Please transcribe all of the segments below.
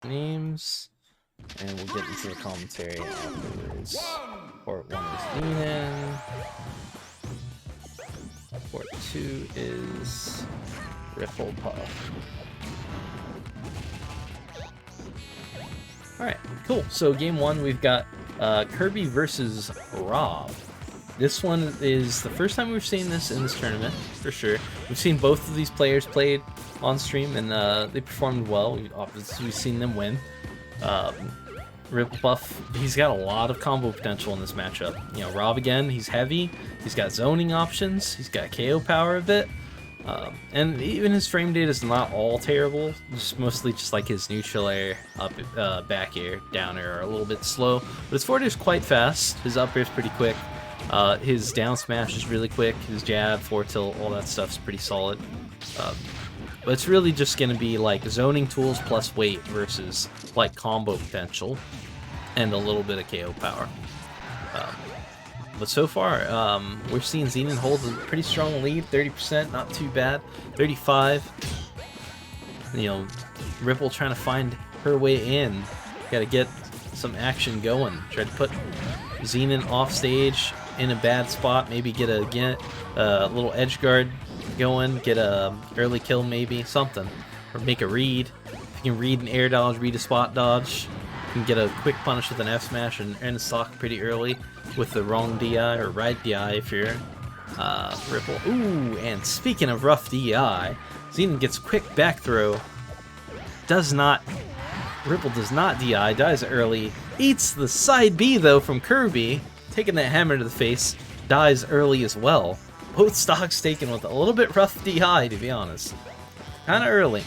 names, and we'll get into the commentary afterwards. Port 1 is Zenan. Port 2 is RipplePuff. Alright, cool. So game 1, we've got Kirby versus R.O.B. This one is the first time we've seen this in this tournament, for sure. We've seen both of these players played on stream, and they performed well. We've seen them win. RipplePuff, he's got a lot of combo potential in this matchup. You know, R.O.B again, he's heavy, he's got zoning options, he's got KO power a bit, and even his frame data is not all terrible. Just mostly just like his neutral air, back air, down air are a little bit slow, but his forward air is quite fast. His up air is pretty quick. His down smash is really quick. His jab, forward tilt, all that stuff's pretty solid. But it's really just going to be like zoning tools plus weight versus like combo potential and a little bit of KO power. But so far, we're seeing Zenan hold a pretty strong lead, 30%, not too bad. 35. You know, Ripple trying to find her way in. Got to get some action going. Try to put Zenan off stage in a bad spot. Maybe get a little edge guard going. Get a early kill, maybe something, or make a read. If you can read an air dodge, read a spot dodge, you can get a quick punish with an F smash and end the stock pretty early with the wrong DI or right DI if you're Ripple. Ooh, and speaking of rough DI, Zenan gets quick back throw. Ripple does not DI, dies early. Eats the side B though from Kirby, taking that hammer to the face, dies early as well. Both stocks taken with a little bit rough DI, to be honest. Kind of early.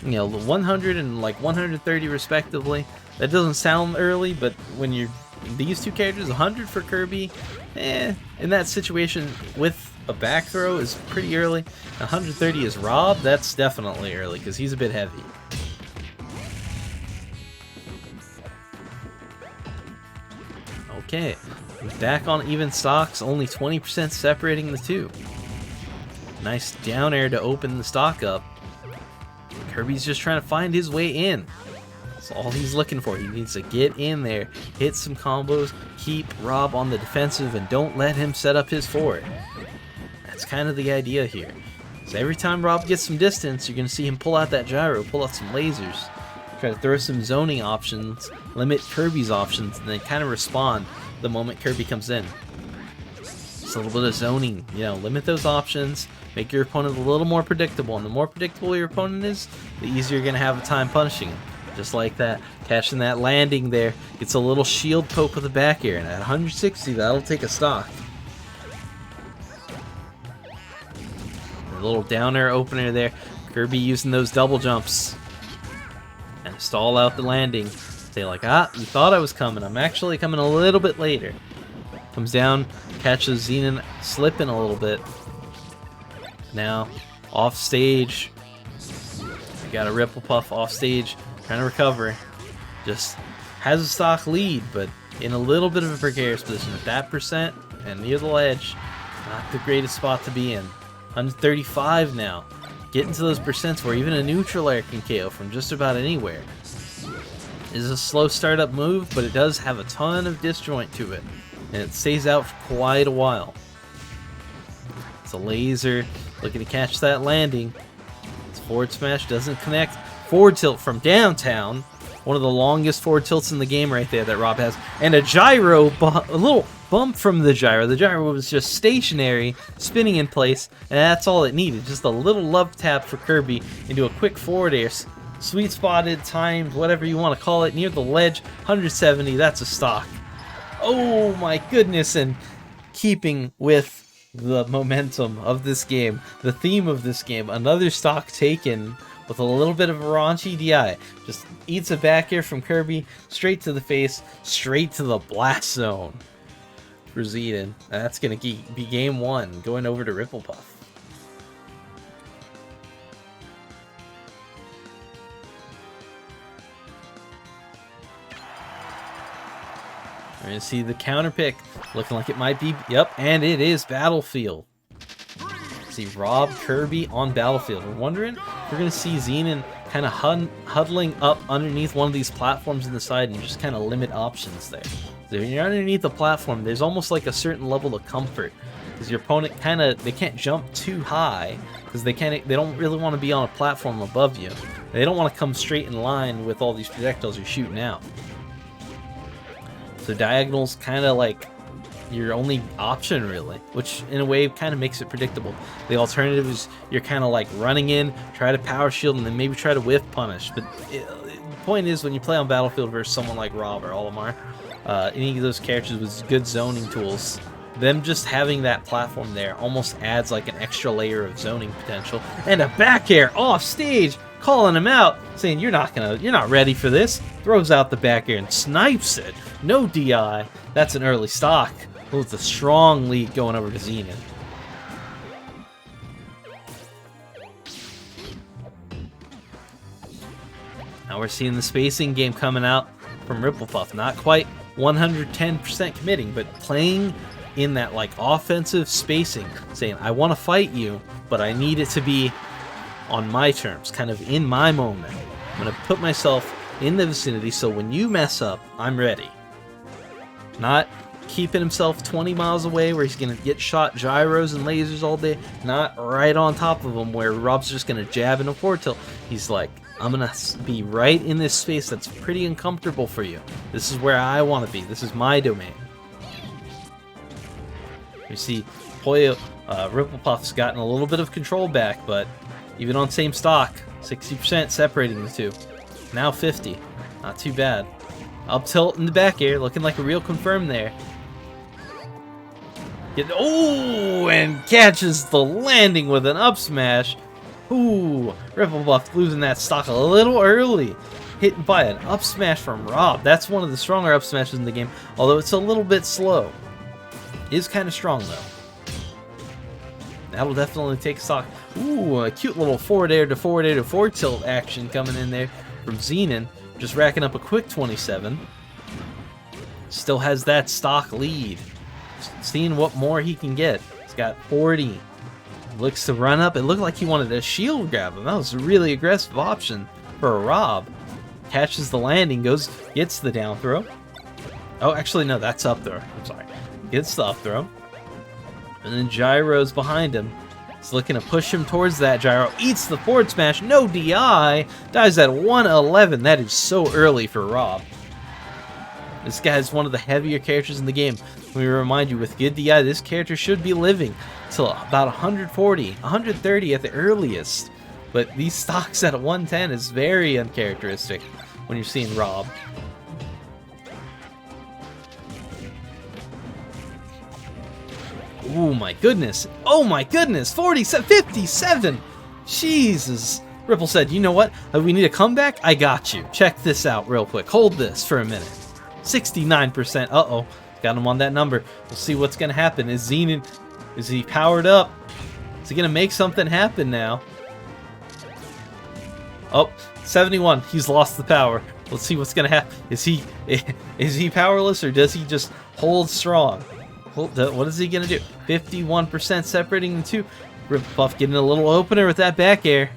You know, 100 and like 130 respectively. That doesn't sound early, but when you're these two characters, 100 for Kirby, in that situation with a back throw is pretty early. 130 is R.O.B, that's definitely early because he's a bit heavy. Okay, back on even stocks, only 20% separating the two. Nice down air to open the stock up. Kirby's just trying to find his way in. That's all he's looking for. He needs to get in there, hit some combos, keep R.O.B on the defensive, and don't let him set up his forward. That's kind of the idea here. So every time R.O.B gets some distance, you're going to see him pull out that gyro, pull out some lasers, try to throw some zoning options, limit Kirby's options, and then kind of respond the moment Kirby comes in. Just a little bit of zoning, you know, limit those options, make your opponent a little more predictable, and the more predictable your opponent is, the easier you're going to have a time punishing him. Just like that, catching that landing there, gets a little shield poke with the back air, and at 160, that'll take a stock. A little down air opener there, Kirby using those double jumps. And stall out the landing. Say like, you thought I was coming. I'm actually coming a little bit later. Comes down, catches Zenan slipping a little bit. Now, off stage. We got a RipplePuff off stage, trying to recover. Just has a stock lead, but in a little bit of a precarious position. At that percent and near the ledge, not the greatest spot to be in. 135 now. Getting to those percents where even a neutral air can KO from just about anywhere. Is a slow startup move, but it does have a ton of disjoint to it, and it stays out for quite a while. It's a laser, looking to catch that landing. Its forward smash doesn't connect. Forward tilt from downtown, one of the longest forward tilts in the game right there that R.O.B has, and a gyro, a little bump from the gyro. The gyro was just stationary, spinning in place, and that's all it needed. Just a little love tap for Kirby into a quick forward air. Sweet spotted, timed, whatever you want to call it, near the ledge. 170, that's a stock. Oh my goodness, and keeping with the momentum of this game, the theme of this game, another stock taken with a little bit of a raunchy DI. Just eats a back air from Kirby, straight to the face, straight to the blast zone for Zenan. That's going to be game 1, going over to RipplePuff. We're going to see the counter pick, looking like it might be, yep, and it is Battlefield. See R.O.B, Kirby on Battlefield. We're wondering if we're going to see Zenan kind of huddling up underneath one of these platforms in the side, and you just kind of limit options there. So when you're underneath the platform, there's almost like a certain level of comfort, because your opponent they can't jump too high, because they don't really want to be on a platform above you. They don't want to come straight in line with all these projectiles you're shooting out. So diagonal's kind of like your only option, really, which in a way kind of makes it predictable. The alternative is you're kind of like running in, try to power shield, and then maybe try to whiff punish. But the point is, when you play on Battlefield versus someone like R.O.B or Olimar, any of those characters with good zoning tools, them just having that platform there almost adds like an extra layer of zoning potential. And a back air off stage, calling him out, saying you're not ready for this. Throws out the back air and snipes it. No DI. That's an early stock. With a strong lead going over to Zenan. Now we're seeing the spacing game coming out from RipplePuff. Not quite 110% committing, but playing in that like offensive spacing, saying I want to fight you, but I need it to be on my terms, kind of in my moment. I'm going to put myself in the vicinity so when you mess up, I'm ready. Not keeping himself 20 miles away where he's going to get shot gyros and lasers all day. Not right on top of him where R.O.B's just going to jab in a forward tilt. He's like, I'm going to be right in this space that's pretty uncomfortable for you. This is where I want to be. This is my domain. You see, RipplePuff's gotten a little bit of control back, but even on same stock, 60% separating the two. Now 50. Not too bad. Up tilt in the back air, looking like a real confirm there. And catches the landing with an up smash. Ooh, RipplePuff losing that stock a little early. Hit by an up smash from R.O.B. That's one of the stronger up smashes in the game, although it's a little bit slow. It is kind of strong, though. That'll definitely take stock. Ooh, a cute little forward air to forward air to forward tilt action coming in there from Zenan. Just racking up a quick 27. Still has that stock lead. Seeing what more he can get. He's got 40. Looks to run up. It looked like he wanted a shield grab him. That was a really aggressive option for R.O.B. Catches the landing, gets the down throw. Oh, actually, no, that's up throw. I'm sorry. Gets the up throw. And then gyros behind him. He's looking to push him towards that gyro. Eats the forward smash. No DI. Dies at 111. That is so early for R.O.B. This guy's one of the heavier characters in the game. Let me remind you, with good DI, this character should be living till about 140, 130 at the earliest. But these stocks at 110 is very uncharacteristic when you're seeing R.O.B. Oh my goodness. Oh my goodness. 47, 57. Jesus. Ripple said, you know what? We need a comeback? I got you. Check this out real quick. Hold this for a minute. 69%. Uh-oh. Got him on that number. We'll see what's going to happen. Is Zenan, is he powered up? Is he going to make something happen now? Oh, 71. He's lost the power. Let's see what's going to happen. Is he powerless, or does he just hold strong? What is he going to do? 51% separating the two. RipplePuff getting a little opener with that back air.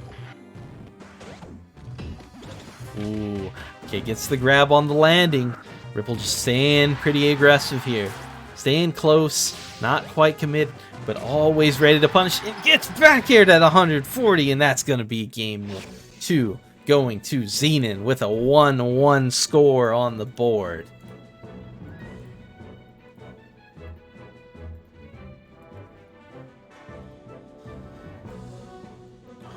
Ooh. Okay, gets the grab on the landing. Ripple just staying pretty aggressive here. Staying close. Not quite commit, but always ready to punish. It gets back aired at 140, and that's going to be game 2. Going to Zenan with a 1-1 score on the board.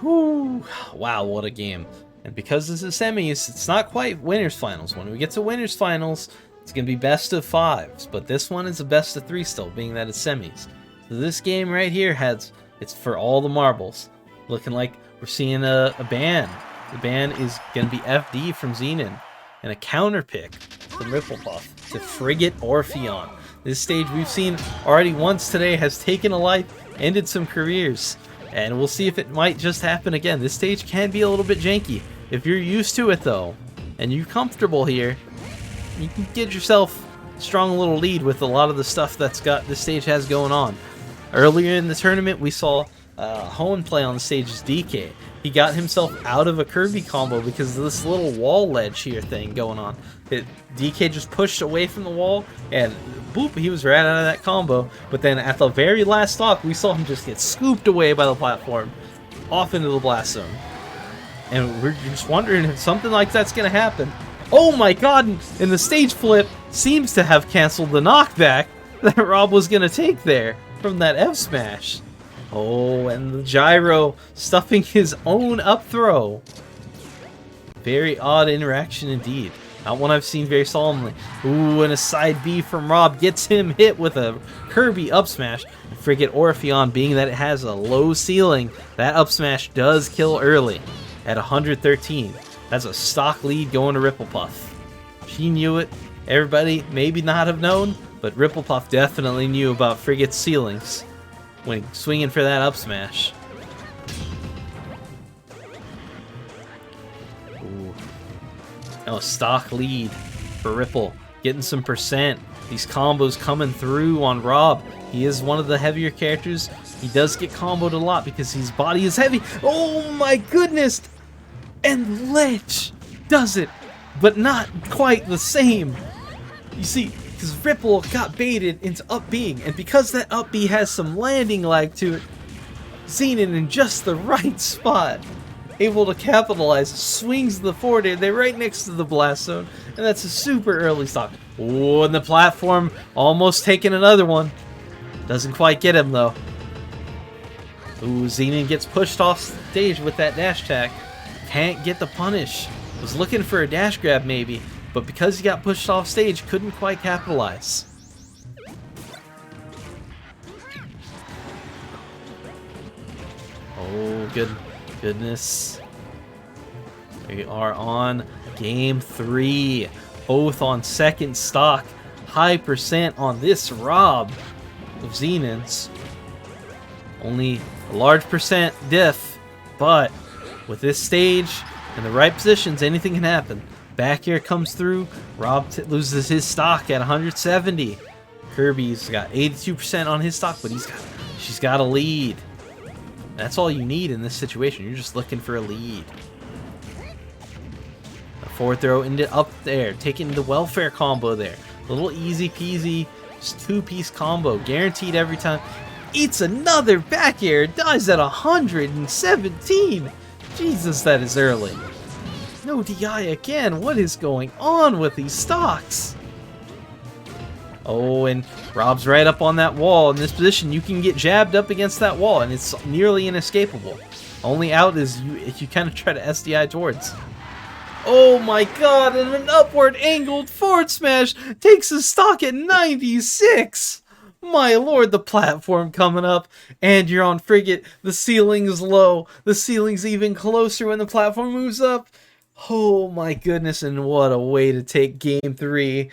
Whew. Wow, what a game. And because this is semis, it's not quite winners finals. When we get to winners finals, it's going to be best of 5s. But this one is a best of 3 still, being that it's semis. So this game right here it's for all the marbles. Looking like we're seeing a ban. The ban is going to be FD from Zenan. And a counter pick from RipplePuff to Frigate Orpheon. This stage we've seen already once today has taken a life, ended some careers. And we'll see if it might just happen again. This stage can be a little bit janky. If you're used to it, though, and you're comfortable here, you can get yourself a strong little lead with a lot of the stuff this stage has going on. Earlier in the tournament, we saw Hoenn play on the stage as DK. he got himself out of a Kirby combo because of this little wall ledge here thing going on. DK just pushed away from the wall, and boop, he was right out of that combo. But then at the very last stock, we saw him just get scooped away by the platform, off into the blast zone. And we're just wondering if something like that's going to happen. Oh my god, and the stage flip seems to have canceled the knockback that R.O.B was going to take there from that F smash. Oh, and the gyro stuffing his own up throw. Very odd interaction indeed. Not one I've seen very solemnly. Ooh, and a side B from R.O.B gets him hit with a Kirby up smash. And frigate Orpheon, being that it has a low ceiling, that up smash does kill early at 113. That's a stock lead going to RipplePuff. She knew it. Everybody maybe not have known, but RipplePuff definitely knew about frigate's ceilings when swinging for that up smash. Ooh. Now a stock lead for Ripple, getting some percent. These combos coming through on R.O.B. He is one of the heavier characters. He does get comboed a lot because his body is heavy. Oh my goodness! And Ledge does it, but not quite the same. You see, because Ripple got baited into up B, and because that up B has some landing lag to it, Zenan in just the right spot, able to capitalize, swings the forward air. They're right next to the blast zone, and that's a super early stock. Oh, and the platform almost taking another one. Doesn't quite get him though. Ooh, Zenan gets pushed off stage with that dash attack. Can't get the punish. Was looking for a dash grab maybe, but because he got pushed off stage, couldn't quite capitalize. Oh, goodness. We are on game 3. Both on second stock. High percent on this R.O.B of Zenan's. Only a large percent diff, but with this stage and the right positions, anything can happen. Back air comes through. R.O.B loses his stock at 170. Kirby's got 82% on his stock, but she's got a lead. That's all you need in this situation. You're just looking for a lead. A forward throw into up there, taking the welfare combo there. Little easy peasy, just 2-piece combo, guaranteed every time. Eats another back air, dies at 117. Jesus, that is early. No DI again. What is going on with these stocks? Oh, and R.O.B's right up on that wall. In this position, you can get jabbed up against that wall, and it's nearly inescapable. Only out is if you kind of try to SDI towards. Oh my god, and an upward angled forward smash takes a stock at 96! My lord, the platform coming up, and you're on frigate. The ceiling's low. The ceiling's even closer when the platform moves up. Oh my goodness, and what a way to take game 3.